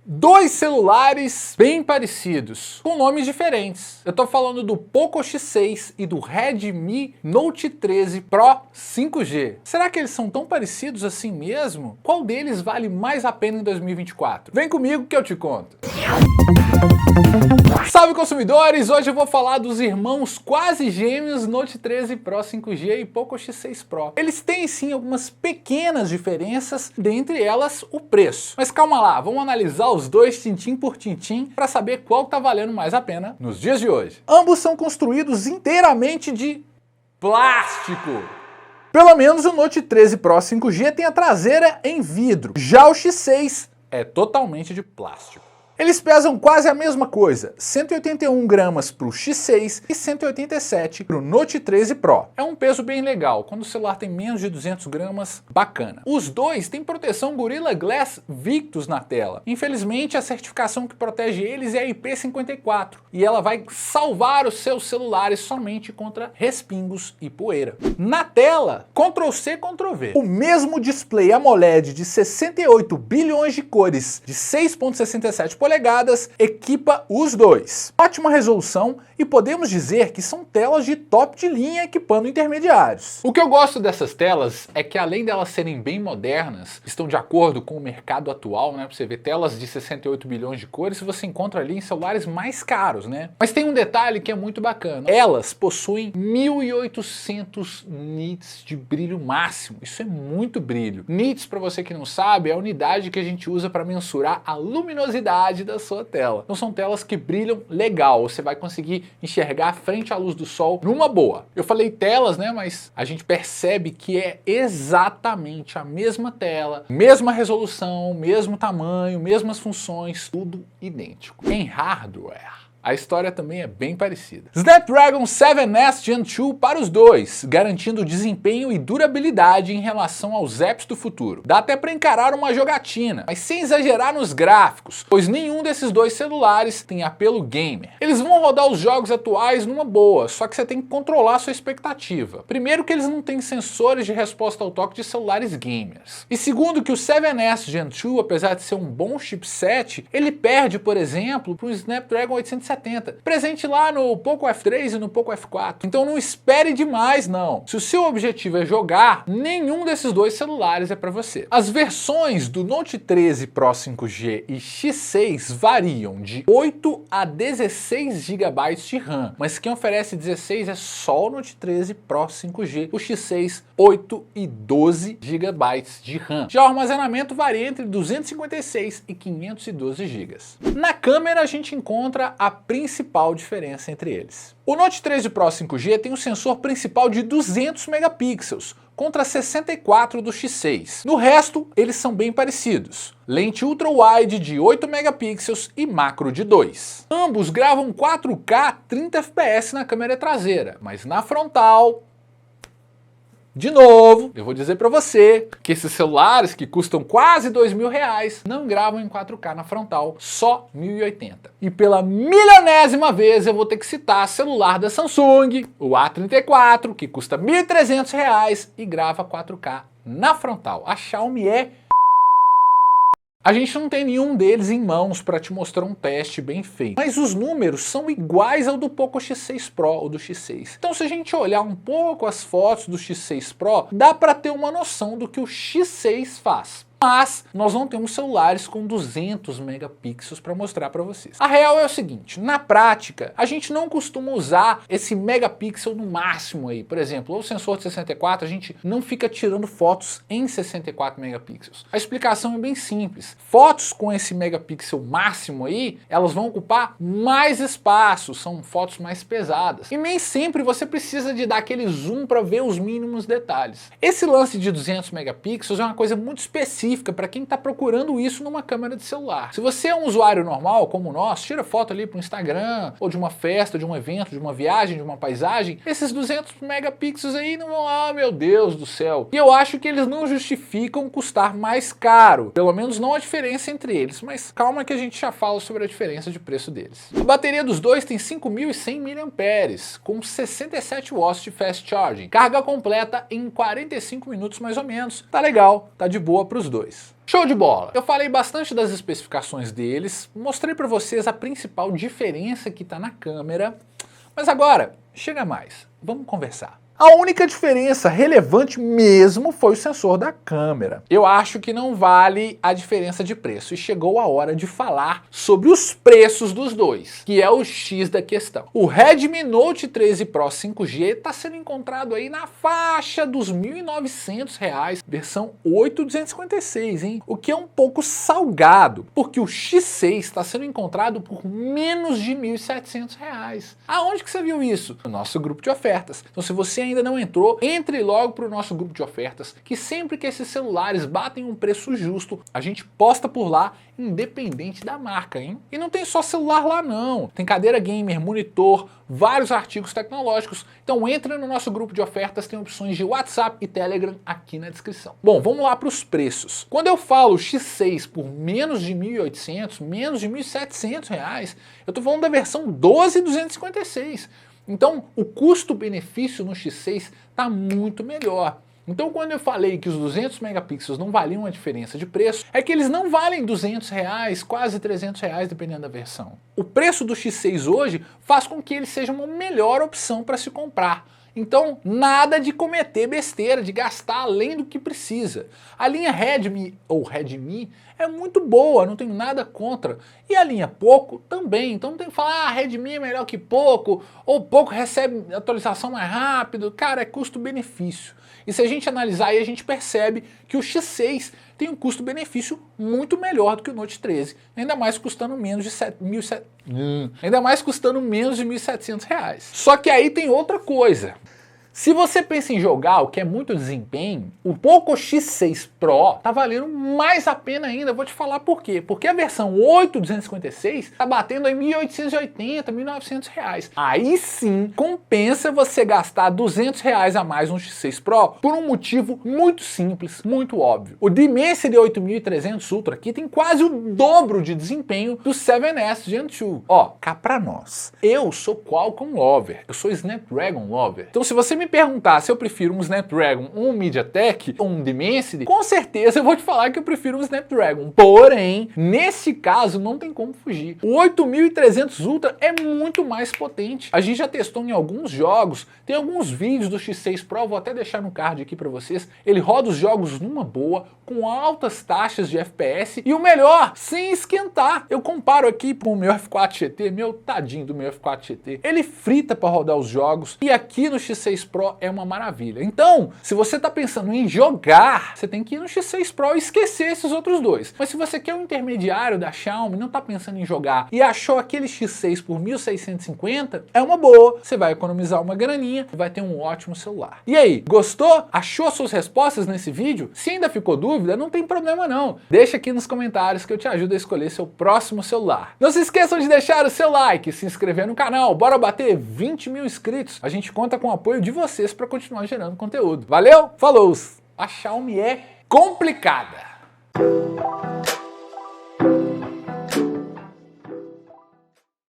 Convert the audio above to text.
Dois celulares bem parecidos, com nomes diferentes. Eu tô falando do Poco X6 e do Redmi Note 13 Pro 5G. Será que eles são tão parecidos assim mesmo? Qual deles vale mais a pena em 2024? Vem comigo que eu te conto. Salve consumidores! Hoje eu vou falar dos irmãos quase gêmeos Note 13 Pro 5G e Poco X6 Pro. Eles têm sim algumas pequenas diferenças, dentre elas o preço. Mas calma lá, vamos analisar os dois tintim por tintim para saber qual tá valendo mais a pena nos dias de hoje. Ambos são construídos inteiramente de plástico. Pelo menos o Note 13 Pro 5G tem a traseira em vidro, já o X6 é totalmente de plástico. Eles pesam quase a mesma coisa, 181 gramas para o X6 e 187 para o Note 13 Pro. É um peso bem legal, quando o celular tem menos de 200 gramas, bacana. Os dois têm proteção Gorilla Glass Victus na tela. Infelizmente, a certificação que protege eles é a IP54 e ela vai salvar os seus celulares somente contra respingos e poeira. Na tela, Ctrl+C, Ctrl+V. O mesmo display AMOLED de 68 bilhões de cores de 6,67 polegadas equipa os dois. Ótima resolução e podemos dizer que são telas de top de linha equipando intermediários. O que eu gosto dessas telas é que além delas serem bem modernas, estão de acordo com o mercado atual, né? Pra você ver telas de 68 bilhões de cores você encontra ali em celulares mais caros, né? Mas tem um detalhe que é muito bacana. Elas possuem 1800 nits de brilho máximo. Isso é muito brilho. Nits, para você que não sabe, é a unidade que a gente usa para mensurar a luminosidade da sua tela. Então são telas que brilham legal, você vai conseguir enxergar frente à luz do sol numa boa. Eu falei telas, né, mas a gente percebe que é exatamente a mesma tela, mesma resolução, mesmo tamanho, mesmas funções, tudo idêntico. Em hardware, a história também é bem parecida. Snapdragon 7S Gen 2 para os dois, garantindo desempenho e durabilidade em relação aos apps do futuro. Dá até para encarar uma jogatina, mas sem exagerar nos gráficos, pois nenhum desses dois celulares tem apelo gamer. Eles vão rodar os jogos atuais numa boa, só que você tem que controlar a sua expectativa. Primeiro que eles não têm sensores de resposta ao toque de celulares gamers. E segundo que o 7S Gen 2, apesar de ser um bom chipset, ele perde, por exemplo, para o Snapdragon 870, presente lá no Poco F3 e no Poco F4. Então não espere demais não. Se o seu objetivo é jogar, nenhum desses dois celulares é para você. As versões do Note 13 Pro 5G e X6 variam de 8 a 16 GB de RAM, mas quem oferece 16 é só o Note 13 Pro 5G, o X6 8 e 12 GB de RAM. Já o armazenamento varia entre 256 e 512 GB. Na câmera a gente encontra a principal diferença entre eles. O Note 13 Pro 5G tem um sensor principal de 200 megapixels, contra 64 do X6. No resto, eles são bem parecidos. Lente ultra-wide de 8 megapixels e macro de 2. Ambos gravam 4K 30 fps na câmera traseira, mas na frontal, de novo, eu vou dizer para você que esses celulares que custam quase R$2.000 não gravam em 4K na frontal, só 1080. E pela milionésima vez eu vou ter que citar celular da Samsung, o A34, que custa R$1.300 e grava 4K na frontal. A Xiaomi é... A gente não tem nenhum deles em mãos para te mostrar um teste bem feito, mas os números são iguais ao do Poco X6 Pro ou do X6. Então se a gente olhar um pouco as fotos do X6 Pro, dá para ter uma noção do que o X6 faz. Mas nós não temos celulares com 200 megapixels para mostrar para vocês. A real é o seguinte, na prática, a gente não costuma usar esse megapixel no máximo aí. Por exemplo, o sensor de 64, a gente não fica tirando fotos em 64 megapixels. A explicação é bem simples. Fotos com esse megapixel máximo aí, elas vão ocupar mais espaço, são fotos mais pesadas. E nem sempre você precisa de dar aquele zoom para ver os mínimos detalhes. Esse lance de 200 megapixels é uma coisa muito específica para quem está procurando isso numa câmera de celular. Se você é um usuário normal, como nós, tira foto ali para o Instagram, ou de uma festa, de um evento, de uma viagem, de uma paisagem, esses 200 megapixels aí não vão, ah, meu Deus do céu. E eu acho que eles não justificam custar mais caro, pelo menos não a diferença entre eles, mas calma que a gente já fala sobre a diferença de preço deles. A bateria dos dois tem 5.100 mAh, com 67 watts de fast charging, carga completa em 45 minutos mais ou menos. Tá legal, tá de boa para os dois. Show de bola! Eu falei bastante das especificações deles, mostrei para vocês a principal diferença que está na câmera, mas agora, chega mais, vamos conversar. A única diferença relevante mesmo foi o sensor da câmera. Eu acho que não vale a diferença de preço e chegou a hora de falar sobre os preços dos dois, que é o X da questão. O Redmi Note 13 Pro 5G está sendo encontrado aí na faixa dos R$ 1.900, versão 8.256, hein? O que é um pouco salgado, porque o X6 está sendo encontrado por menos de R$ 1.700. Aonde que você viu isso? No nosso grupo de ofertas. Então se você ainda não entrou, entre logo para o nosso grupo de ofertas, que sempre que esses celulares batem um preço justo, a gente posta por lá, independente da marca, hein? E não tem só celular lá não, tem cadeira gamer, monitor, vários artigos tecnológicos, então entra no nosso grupo de ofertas, tem opções de WhatsApp e Telegram aqui na descrição. Bom, vamos lá para os preços. Quando eu falo X6 por menos de 1.800, menos de 1.700 reais, eu tô falando da versão 12.256. Então, o custo-benefício no X6 está muito melhor. Então, quando eu falei que os 200 megapixels não valiam a diferença de preço, é que eles não valem 200 reais, quase 300 reais, dependendo da versão. O preço do X6 hoje faz com que ele seja uma melhor opção para se comprar. Então, nada de cometer besteira, de gastar além do que precisa. A linha Redmi, ou Redmi, é muito boa, não tenho nada contra. E a linha Poco também, então não tem que falar, Redmi é melhor que Poco, ou Poco recebe atualização mais rápido. Cara, é custo-benefício. E se a gente analisar aí, a gente percebe que o X6 tem um custo-benefício muito melhor do que o Note 13, ainda mais custando menos de R$ 1.700. Só que aí tem outra coisa. Se você pensa em jogar o que é muito desempenho, o Poco X6 Pro tá valendo mais a pena ainda, eu vou te falar por quê. Porque a versão 8.256 tá batendo aí 1.880, 1.900 reais. Aí sim, compensa você gastar 200 reais a mais no X6 Pro por um motivo muito simples, muito óbvio. O Dimensity 8300 Ultra aqui tem quase o dobro de desempenho do 7S Gen 2. Ó, cá pra nós. Eu sou Qualcomm Lover, eu sou Snapdragon Lover. Então se você me perguntar se eu prefiro um Snapdragon, um MediaTek ou um Dimensity, com certeza eu vou te falar que eu prefiro um Snapdragon. Porém, nesse caso não tem como fugir. O 8300 Ultra é muito mais potente. A gente já testou em alguns jogos, tem alguns vídeos do X6 Pro, vou até deixar no card aqui pra vocês. Ele roda os jogos numa boa, com altas taxas de FPS e o melhor, sem esquentar. Eu comparo aqui com o meu F4 GT, meu tadinho do meu F4 GT. Ele frita para rodar os jogos e aqui no X6 Pro é uma maravilha. Então, se você tá pensando em jogar, você tem que ir no X6 Pro e esquecer esses outros dois. Mas se você quer um intermediário da Xiaomi, não tá pensando em jogar e achou aquele X6 por 1.650, é uma boa. Você vai economizar uma graninha e vai ter um ótimo celular. E aí, gostou? Achou suas respostas nesse vídeo? Se ainda ficou dúvida, não tem problema não. Deixa aqui nos comentários que eu te ajudo a escolher seu próximo celular. Não se esqueçam de deixar o seu like, se inscrever no canal. Bora bater 20 mil inscritos. A gente conta com o apoio de vocês para continuar gerando conteúdo. Valeu? Falou! A Xiaomi é complicada.